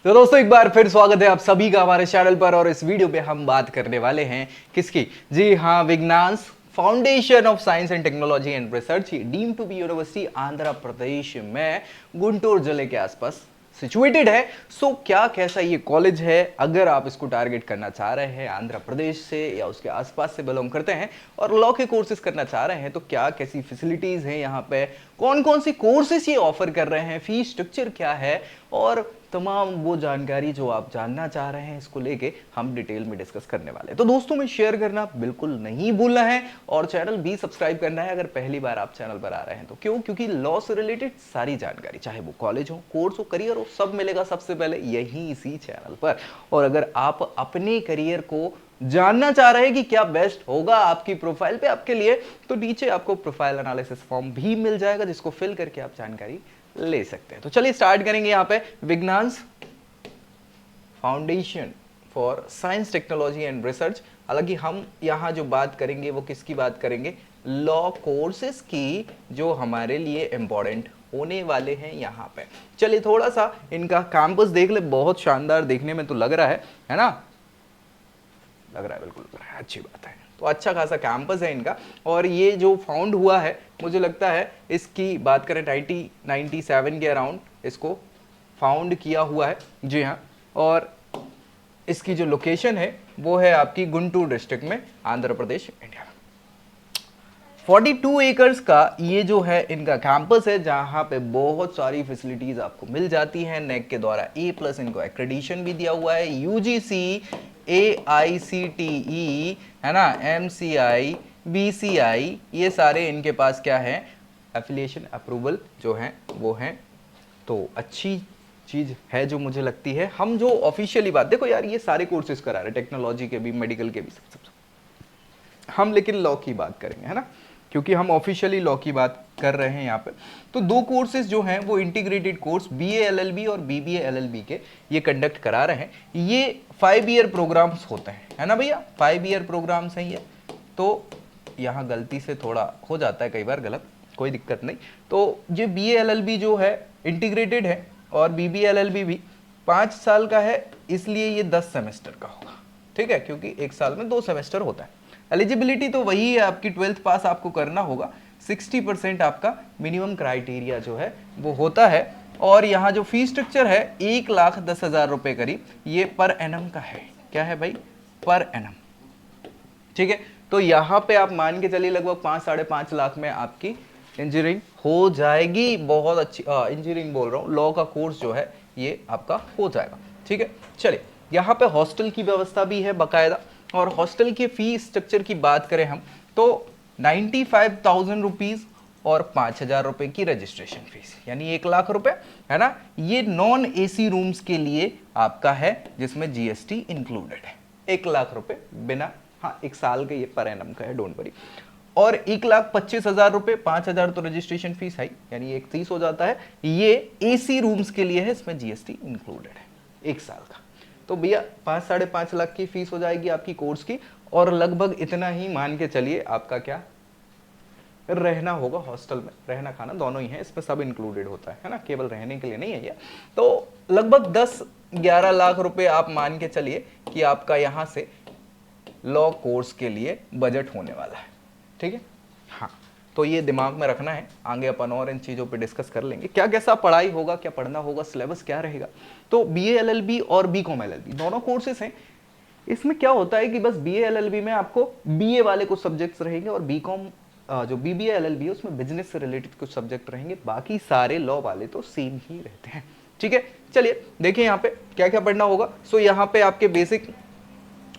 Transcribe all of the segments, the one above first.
तो दोस्तों एक बार फिर स्वागत है आप सभी का हमारे चैनल पर। और इस वीडियो पे हम बात करने वाले हैं किसकी? जी हाँ, Vignan foundation of science and technology and research deemed to be university Andhra Pradesh में गुंटूर जिले के आसपास सिचुएटेड है। सो क्या कैसा ये कॉलेज है? अगर आप इसको टारगेट करना चाह रहे हैं, आंध्र प्रदेश से या उसके आसपास से बिलोंग करते हैं और लॉ के कोर्सेज करना चाह रहे हैं, तो क्या कैसी फैसिलिटीज हैं यहाँ पे, कौन कौन सी कोर्सेज ये ऑफर कर रहे हैं, फीस स्ट्रक्चर क्या है, और तमाम वो जानकारी जो आप जानना चाह रहे हैं, इसको लेके हम डिटेल में डिस्कस करने वाले हैं। तो दोस्तों में शेयर करना बिल्कुल नहीं भूलना है और चैनल भी सब्सक्राइब करना है अगर पहली बार आप चैनल पर आ रहे हैं तो। क्यों? क्योंकि लॉ से रिलेटेड सारी जानकारी, चाहे वो कॉलेज हो, कोर्स हो, करियर हो, सब मिलेगा सबसे पहले यही इसी चैनल पर। और अगर आप अपने करियर को जानना चाह रहे हैं कि क्या बेस्ट होगा आपकी प्रोफाइल पे आपके लिए, तो नीचे आपको प्रोफाइल एनालिसिस फॉर्म भी मिल जाएगा जिसको फिल करके आप जानकारी ले सकते हैं। तो चलिए स्टार्ट करेंगे। यहाँ पे विज्ञान foundation for science technology and research. हालांकि हम यहाँ जो बात करेंगे वो किसकी बात करेंगे? लॉ कोर्सेज की, जो हमारे लिए इंपॉर्टेंट होने वाले हैं यहाँ पे। चलिए थोड़ा सा इनका कैंपस देख ले। बहुत शानदार देखने में तो लग रहा है ना? लग रहा है, बिल्कुल लग रहा है, अच्छी बात है। तो अच्छा खासा कैंपस है इनका। और ये जो फाउंड हुआ है, मुझे लगता है इसकी बात करें 1997 के अराउंड इसको फाउंड किया हुआ है। जी हाँ। और इसकी जो लोकेशन है वो है आपकी गुंटूर डिस्ट्रिक्ट में, आंध्र प्रदेश, इंडिया में। 42 एकर्स का ये जो है इनका कैंपस है, जहां पे बहुत सारी फैसिलिटीज आपको मिल जाती हैं। नेक के द्वारा A+ इनको एक्रेडिशन भी दिया हुआ है, UGC, AICTE, है ना, MCI, BCI, ये सारे इनके पास क्या है? एफिलिएशन अप्रूवल जो है वो है। तो अच्छी चीज है जो मुझे लगती है। हम जो ऑफिशियली बात, देखो यार, ये सारे कोर्सेज करा रहे, टेक्नोलॉजी के भी, मेडिकल के भी, सब। हम लेकिन लॉ की बात करेंगे, है ना, क्योंकि हम ऑफिशियली लॉ की बात कर रहे हैं यहाँ पे। तो दो कोर्सेज जो हैं वो इंटीग्रेटेड कोर्स BA LLB और BBA LLB के ये कंडक्ट करा रहे हैं। ये 5 ईयर प्रोग्राम्स होते हैं, है ना भैया? 5 ईयर प्रोग्राम्स हैं ये। तो यहाँ गलती से थोड़ा हो जाता है कई बार गलत, कोई दिक्कत नहीं। तो ये BA LLB जो है इंटीग्रेटेड है और BBA LLB भी 5 साल का है, इसलिए ये 10 सेमेस्टर का होगा। ठीक है, क्योंकि एक साल में 2 सेमेस्टर होता है। एलिजिबिलिटी तो वही है आपकी, 12th पास आपको करना होगा। 60% आपका मिनिमम क्राइटेरिया जो है वो होता है। और यहाँ जो फीस स्ट्रक्चर है 1,10,000 रुपए करीब, ये पर एनम का है। क्या है भाई? Per annum. ठीक है, तो यहाँ पे आप मान के चलिए लगभग 5-5.5 लाख में आपकी इंजीनियरिंग हो जाएगी। बहुत अच्छी इंजीनियरिंग बोल रहा हूँ, लॉ का कोर्स जो है ये आपका हो जाएगा। ठीक है, चलिए यहाँ पे हॉस्टल की व्यवस्था भी है बाकायदा। और हॉस्टल के फीस स्ट्रक्चर की बात करें हम तो 95,000 रुपीज और 5,000 रुपए की रजिस्ट्रेशन फीस, यानी 1 लाख रुपए, है ना। ये नॉन AC रूम्स के लिए आपका है, जिसमें GST इंक्लूडेड है। 1 लाख रुपए बिना, हाँ, 1 साल के, ये पर एनम का है, डोंट वरी। और 1,25,000 रुपए, 5,000 तो रजिस्ट्रेशन फीस है, यानी 1,30,000 हो जाता है। ये AC रूम्स के लिए है, इसमें GST इंक्लूडेड है, 1 साल का। तो भैया 5-5.5 लाख की फीस हो जाएगी आपकी कोर्स की। और लगभग इतना ही मान के चलिए आपका क्या रहना होगा हॉस्टल में। रहना खाना दोनों ही है, इसमें सब इंक्लूडेड होता है ना, केवल रहने के लिए नहीं है ये। तो लगभग 10-11 लाख रुपए आप मान के चलिए कि आपका यहां से लॉ कोर्स के लिए बजट होने वाला है। ठीक है, हाँ, तो ये दिमाग में रखना है। आगे अपन और इन चीज़ों पे डिस्कस कर लेंगे, क्या कैसा पढ़ाई होगा, क्या पढ़ना होगा, सिलेबस क्या रहेगा। तो BA LLB और BCom LLB दोनों कोर्सेज हैं। इसमें क्या होता है कि बस BA LLB में आपको BA वाले कुछ सब्जेक्ट्स रहेंगे और BCom जो BBA LLB है उसमें बिजनेस से रिलेटेड कुछ सब्जेक्ट रहेंगे। बाकी सारे लॉ वाले तो सेम ही रहते हैं। ठीक है, चलिए देखिए यहाँ पे क्या क्या पढ़ना होगा। सो यहाँ पे आपके बेसिक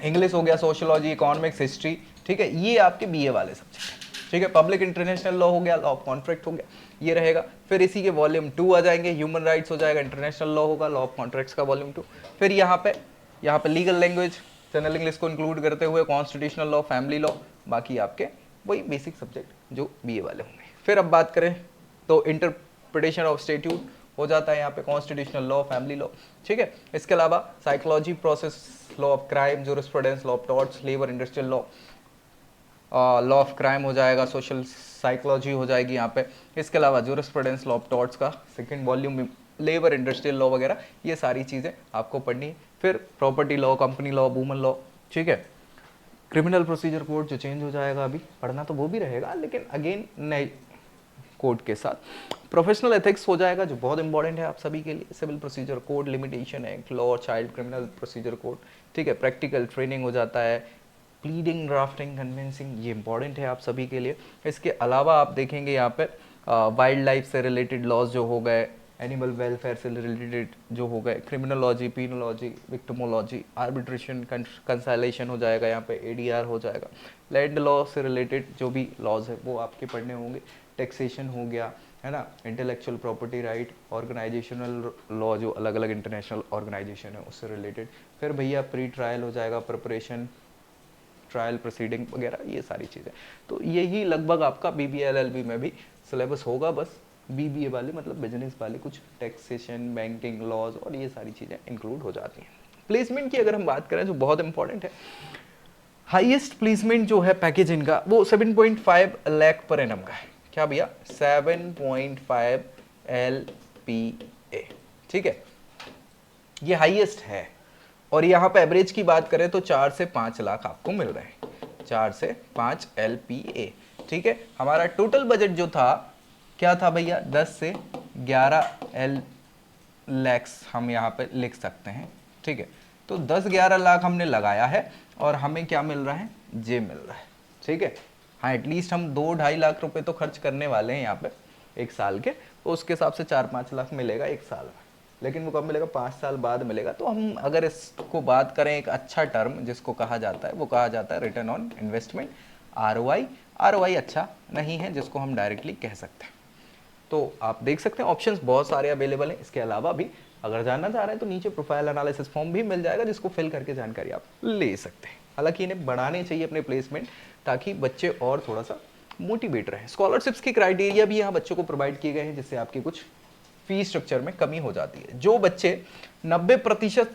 इंग्लिश हो गया, सोशियोलॉजी, इकोनॉमिक्स, हिस्ट्री, ठीक है, ये आपके BA वाले सब्जेक्ट हैं। ठीक है, पब्लिक इंटरनेशनल लॉ हो गया, लॉ ऑफ कॉन्ट्रैक्ट हो गया, ये रहेगा। फिर इसी के वॉल्यूम 2 आ जाएंगे, ह्यूमन राइट्स हो जाएगा, इंटरनेशनल लॉ होगा, लॉ ऑफ कॉन्ट्रैक्ट्स का वॉल्यूम 2। फिर यहाँ पे लीगल लैंग्वेज, जनरल इंग्लिश को इंक्लूड करते हुए कॉन्स्टिट्यूशनल लॉ, फैमिली लॉ, बाकी आपके वही बेसिक सब्जेक्ट जो BA वाले होंगे। फिर अब बात करें तो इंटरप्रिटेशन ऑफ स्टैट्यूट हो जाता है यहाँ पे, कॉन्स्टिट्यूशनल लॉ, फैमिली लॉ। ठीक है, इसके अलावा psychology, process, law of crime, jurisprudence, law of torts, labour, industrial law, law of crime हो जाएगा, सोशल साइकोलॉजी हो जाएगी यहाँ पे। इसके अलावा जूरिस्प्रूडेंस, लॉ ऑफ टॉर्ट्स का second volume labour industrial law वगैरह ये सारी चीज़ें आपको पढ़नी है। फिर property law, company law, woman law, ठीक है। क्रिमिनल प्रोसीजर कोड जो चेंज हो जाएगा, अभी पढ़ना तो वो भी रहेगा लेकिन अगेन नए कोड के साथ। प्रोफेशनल एथिक्स हो जाएगा जो बहुत इंपॉर्टेंट है आप सभी के लिए। Civil procedure code, limitation act, law, child criminal procedure code, ठीक है। प्रैक्टिकल ट्रेनिंग हो जाता है, प्लीडिंग, ड्राफ्टिंग, कन्विंसिंग, ये इंपॉर्टेंट है आप सभी के लिए। इसके अलावा आप देखेंगे यहाँ पे वाइल्ड लाइफ से रिलेटेड लॉज जो हो गए, एनिमल वेलफेयर से रिलेटेड जो हो गए, क्रिमिनोलॉजी, पीनोलॉजी, विक्टिमोलॉजी, आर्बिट्रेशन, कंसाइलेशन हो जाएगा, यहाँ पे एडीआर हो जाएगा। लैंड लॉ से रिलेटेड जो भी लॉज है वो आपके पढ़ने होंगे। टैक्सेशन हो गया, है ना, intellectual property right, organisational law जो अलग अलग इंटरनेशनल ऑर्गेनाइजेशन है उससे रिलेटेड। फिर भैया प्री ट्रायल हो जाएगा, प्रिपरेशन, ट्रायल प्रोसीडिंग वगैरह, ये सारी चीज़ें। तो यही लगभग आपका बीबीए एलएलबी में भी सिलेबस होगा। बस बीबीए वाले मतलब बिजनेस वाले कुछ टैक्सेशन, बैंकिंग, लॉज और ये सारी चीज़ें इंक्लूड हो जाती हैं। प्लेसमेंट की अगर हम बात करें जो बहुत इंपॉर्टेंट है, हाईएस्ट प्लेसमेंट जो है पैकेज इनका वो 7.5 लाख पर एनम का है। क्या भैया? 7.5 LPA, ठीक है, ये हाईएस्ट है। और यहाँ पे एवरेज की बात करें तो 4 से 5 लाख आपको मिल रहे हैं, 4 से 5 LPA, ठीक है। हमारा टोटल बजट जो था क्या था भैया? 10 से 11 लैक्स हम यहाँ पे लिख सकते हैं, ठीक है। तो 10-11 लाख हमने लगाया है और हमें क्या मिल रहा है? जे मिल रहा है, ठीक है। हाँ, एटलीस्ट हम 2-2.5 लाख रुपए तो खर्च करने वाले हैं यहाँ पे एक साल के, तो उसके हिसाब से 4-5 लाख मिलेगा एक साल में। लेकिन वो कब मिलेगा? 5 साल बाद मिलेगा। तो हम अगर इसको बात करें एक अच्छा टर्म जिसको कहा जाता है, वो कहा जाता है return on investment, ROI। ROI अच्छा नहीं है जिसको हम डायरेक्टली कह सकते हैं। तो आप देख सकते हैं ऑप्शंस बहुत सारे अवेलेबल हैं। इसके अलावा भी अगर जानना चाह रहे हैं तो नीचे प्रोफाइल एनालिसिस फॉर्म भी मिल जाएगा जिसको फिल करके जानकारी आप ले सकते हैं। हालांकि इन्हें बढ़ाने चाहिए अपने प्लेसमेंट ताकि बच्चे और थोड़ा सा मोटिवेट रहें। स्कॉलरशिप्स की क्राइटेरिया भी यहाँ बच्चों को प्रोवाइड किए गए हैं जिससे आपकी कुछ फीस स्ट्रक्चर में कमी हो जाती है। जो बच्चे 90%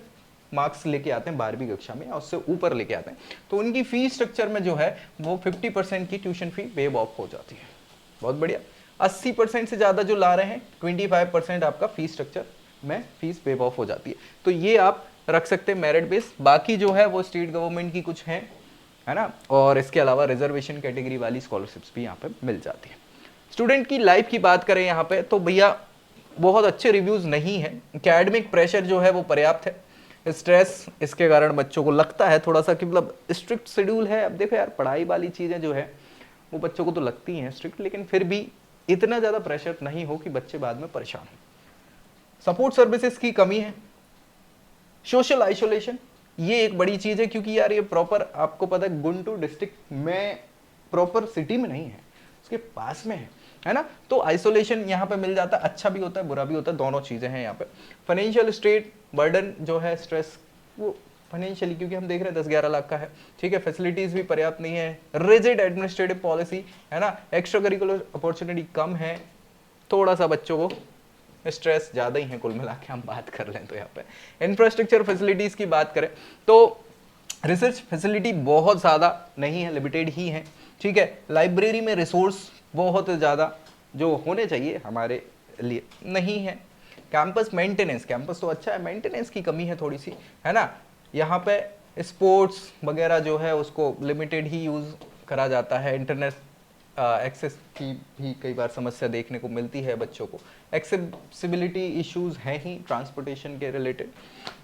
मार्क्स लेके आते हैं 12वीं कक्षा में या उससे ऊपर लेके आते हैं तो उनकी फीस स्ट्रक्चर में जो है वो 50% की ट्यूशन फी वेव ऑफ हो जाती है। बहुत बढ़िया। 80% से ज़्यादा जो ला रहे हैं 25% आपका फीस स्ट्रक्चर में फीस वेव ऑफ हो जाती है। तो ये आप रख सकते हैं मेरिट बेस। बाकी जो है वो स्टेट गवर्नमेंट की कुछ है ना, और इसके अलावा रिजर्वेशन कैटेगरी वाली स्कॉलरशिप्स भी यहाँ पे मिल जाती है। स्टूडेंट की लाइफ की बात करें यहाँ पे तो भैया बहुत अच्छे रिव्यूज नहीं है। एकेडमिक प्रेशर जो है वो पर्याप्त है। स्ट्रेस इसके कारण बच्चों को लगता है थोड़ा सा कि मतलब स्ट्रिक्ट शेड्यूल है। अब देखो यार, पढ़ाई वाली चीज़ें जो है वो बच्चों को तो लगती हैं स्ट्रिक्ट, लेकिन फिर भी इतना ज़्यादा प्रेशर नहीं हो कि बच्चे बाद में परेशान हो। सपोर्ट सर्विसेज की कमी है। सोशल आइसोलेशन ये एक बड़ी चीज़ है क्योंकि यार ये प्रॉपर आपको पता है गुंटूर डिस्ट्रिक्ट में प्रॉपर सिटी में नहीं है, उसके पास में है ना। तो आइसोलेशन यहाँ पे मिल जाता है। अच्छा भी होता है, बुरा भी होता है, दोनों चीज़ें हैं यहाँ पे। फाइनेंशियल स्टेट बर्डन जो है, स्ट्रेस वो फाइनेंशियली क्योंकि हम देख रहे हैं 10-11 लाख का है, ठीक है। फैसिलिटीज़ भी पर्याप्त नहीं है। रिजिड एडमिनिस्ट्रेटिव पॉलिसी है ना। एक्स्ट्रा करिकुलर अपॉर्चुनिटी कम है। थोड़ा सा बच्चों को स्ट्रेस ज़्यादा ही है कुल मिला के हम बात कर लें तो। यहाँ पे इंफ्रास्ट्रक्चर फैसिलिटीज़ की बात करें तो रिसर्च फैसिलिटी बहुत ज़्यादा नहीं है, लिमिटेड ही है, ठीक है। लाइब्रेरी में रिसोर्स बहुत ज़्यादा जो होने चाहिए हमारे लिए नहीं है। कैंपस मेंटेनेंस, कैंपस तो अच्छा है, मेंटेनेंस की कमी है थोड़ी सी, है ना। यहाँ पे स्पोर्ट्स वगैरह जो है उसको लिमिटेड ही यूज़ करा जाता है। इंटरनेट एक्सेस की भी कई बार समस्या देखने को मिलती है बच्चों को। एक्सेसिबिलिटी इश्यूज हैं ही ट्रांसपोर्टेशन के रिलेटेड।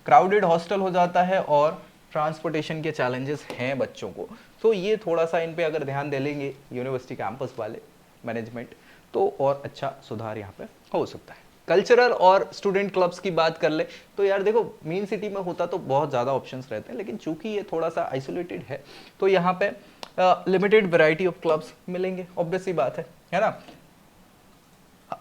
क्राउडेड हॉस्टल हो जाता है और ट्रांसपोर्टेशन के चैलेंजेस हैं बच्चों को। तो ये थोड़ा सा इन पे अगर ध्यान दे लेंगे यूनिवर्सिटी कैंपस वाले मैनेजमेंट तो और अच्छा सुधार यहाँ पे हो सकता है। कल्चरल और स्टूडेंट क्लब्स की बात कर ले तो यार देखो मेन सिटी में होता तो बहुत ज़्यादा ऑप्शंस रहते हैं, लेकिन चूंकि ये थोड़ा सा आइसोलेटेड है तो यहाँ पे लिमिटेड वैरायटी ऑफ क्लब्स मिलेंगे, ऑब्वियस सी बात है ना।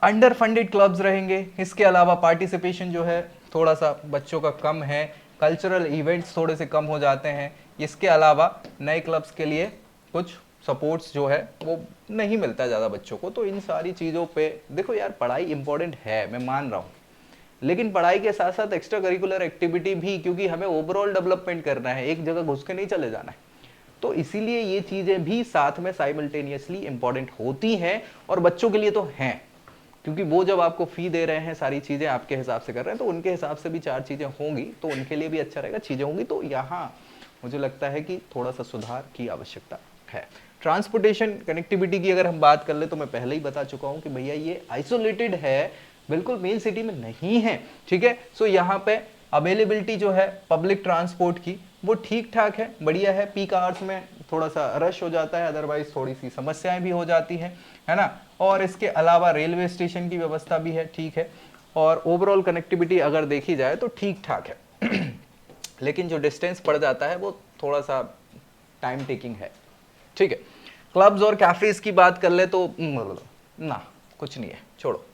अंडर फंडेड क्लब्स रहेंगे। इसके अलावा पार्टिसिपेशन जो है थोड़ा सा बच्चों का कम है। कल्चरल इवेंट्स थोड़े से कम हो जाते हैं। इसके अलावा नए क्लब्स के लिए कुछ सपोर्ट्स जो है वो नहीं मिलता ज़्यादा बच्चों को। तो इन सारी चीज़ों पे देखो यार, पढ़ाई इंपॉर्टेंट है, मैं मान रहा हूँ, लेकिन पढ़ाई के साथ साथ एक्स्ट्रा करिकुलर एक्टिविटी भी, क्योंकि हमें ओवरऑल डेवलपमेंट करना है, एक जगह घुस के नहीं चले जाना है। तो इसीलिए ये चीज़ें भी साथ में साइमल्टेनियसली इंपॉर्टेंट होती हैं और बच्चों के लिए तो हैं। क्योंकि वो जब आपको फी दे रहे हैं, सारी चीज़ें आपके हिसाब से कर रहे हैं, तो उनके हिसाब से भी 4 चीज़ें होंगी, तो उनके लिए भी अच्छा रहेगा, चीज़ें होंगी। तो यहाँ मुझे लगता है कि थोड़ा सा सुधार की आवश्यकता है। ट्रांसपोर्टेशन कनेक्टिविटी की अगर हम बात कर ले तो मैं पहले ही बता चुका हूँ कि भैया ये आइसोलेटेड है, बिल्कुल मेन सिटी में नहीं है, ठीक है। सो यहाँ पे अवेलेबिलिटी जो है पब्लिक ट्रांसपोर्ट की वो ठीक ठाक है, बढ़िया है। पीक आवर्स में थोड़ा सा रश हो जाता है, अदरवाइज थोड़ी सी समस्याएं भी हो जाती है ना। और इसके अलावा रेलवे स्टेशन की व्यवस्था भी है, ठीक है। और ओवरऑल कनेक्टिविटी अगर देखी जाए तो ठीक ठाक है लेकिन जो डिस्टेंस पड़ जाता है वो थोड़ा सा टाइम टेकिंग है, ठीक है। क्लब्स और कैफेज की बात कर ले तो ना, कुछ नहीं है, छोड़ो।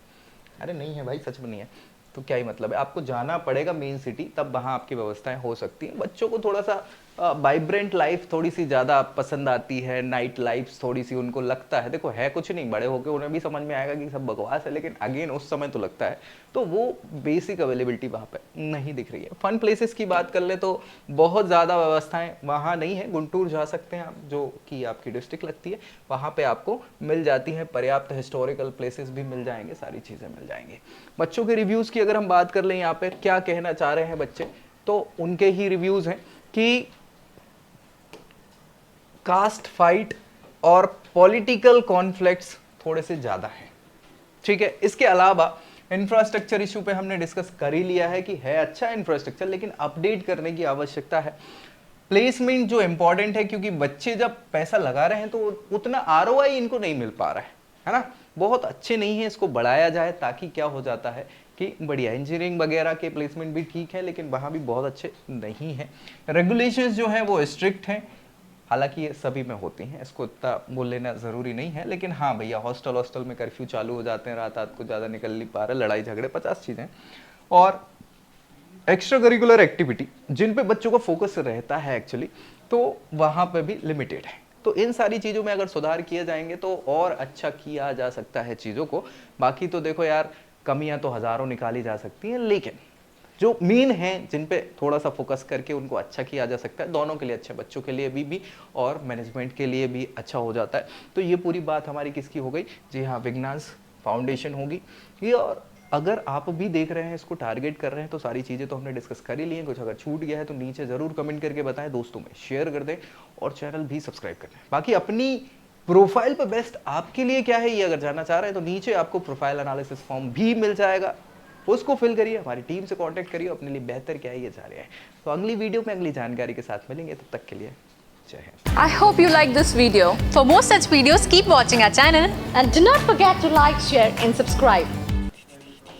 अरे नहीं है भाई, सच में नहीं है तो क्या ही मतलब है। आपको जाना पड़ेगा मेन सिटी, तब वहाँ आपकी व्यवस्थाएं हो सकती हैं। बच्चों को थोड़ा सा वाइब्रेंट लाइफ थोड़ी सी ज़्यादा पसंद आती है, नाइट लाइफ थोड़ी सी उनको लगता है। देखो है कुछ नहीं, बड़े होकर उन्हें भी समझ में आएगा कि सब बकवास है, लेकिन अगेन उस समय तो लगता है। तो वो बेसिक अवेलेबिलिटी वहाँ पे नहीं दिख रही है। फन प्लेसेस की बात कर ले तो बहुत ज़्यादा व्यवस्थाएं वहाँ नहीं है। गुंटूर जा सकते हैं आप, जो कि आपकी डिस्ट्रिक्ट लगती है, वहाँ पे आपको मिल जाती हैं पर्याप्त हिस्टोरिकल प्लेसेस भी मिल जाएंगे, सारी चीज़ें मिल जाएंगी। बच्चों के रिव्यूज़ की अगर हम बात कर लें, यहाँ पे क्या कहना चाह रहे हैं बच्चे, तो उनके ही रिव्यूज़ हैं कि कास्ट फाइट और पॉलिटिकल कॉन्फ्लिक्ट्स थोड़े से ज़्यादा हैं, ठीक है। इसके अलावा इंफ्रास्ट्रक्चर इशू पे हमने डिस्कस कर ही लिया है कि है अच्छा इंफ्रास्ट्रक्चर, लेकिन अपडेट करने की आवश्यकता है। प्लेसमेंट जो इंपॉर्टेंट है, क्योंकि बच्चे जब पैसा लगा रहे हैं तो उतना आरओआई इनको नहीं मिल पा रहा है ना। बहुत अच्छे नहीं है, इसको बढ़ाया जाए ताकि क्या हो जाता है कि बढ़िया इंजीनियरिंग वगैरह के प्लेसमेंट भी ठीक है, लेकिन वहाँ भी बहुत अच्छे नहीं हैं। रेगुलेशंस जो हैं वो स्ट्रिक्ट हैं, हालांकि ये सभी में होती हैं, इसको इतना बोल लेना ज़रूरी नहीं है। लेकिन हाँ भैया, हॉस्टल में कर्फ्यू चालू हो जाते हैं, रात को ज़्यादा निकल नहीं पा रहे, लड़ाई झगड़े 50 चीज़ें। और एक्स्ट्रा करिकुलर एक्टिविटी जिन पे बच्चों का फोकस रहता है एक्चुअली, तो वहाँ पे भी लिमिटेड है। तो इन सारी चीज़ों में अगर सुधार किए जाएंगे तो और अच्छा किया जा सकता है चीज़ों को। बाकी तो देखो यार, कमियां तो हज़ारों निकाली जा सकती हैं, लेकिन जो मेन हैं जिन पे थोड़ा सा फोकस करके उनको अच्छा किया जा सकता है, दोनों के लिए अच्छा, बच्चों के लिए भी और मैनेजमेंट के लिए भी अच्छा हो जाता है। तो ये पूरी बात हमारी किसकी हो गई? जी हाँ, विज्ञान फाउंडेशन होगी ये। और अगर आप भी देख रहे हैं, इसको टारगेट कर रहे हैं, तो सारी चीज़ें तो हमने डिस्कस कर ही ली हैं। कुछ अगर छूट गया है तो नीचे ज़रूर कमेंट करके बताएं, दोस्तों में शेयर कर दें और चैनल भी सब्सक्राइब कर दें। बाकी अपनी प्रोफाइल पे बेस्ट आपके लिए क्या है, ये अगर जानना चाह रहे हैं तो नीचे आपको प्रोफाइल एनालिसिस फॉर्म भी मिल जाएगा, उसको फिल करिए, हमारी टीम से कांटेक्ट करिए, अपने लिए बेहतर क्या है ये जान रहे हैं। तो अगली वीडियो में अगली जानकारी के साथ मिलेंगे, तब तक के लिए जय Hind. I hope you like this video. For more such videos, keep watching our channel. And do not forget to like, share and subscribe.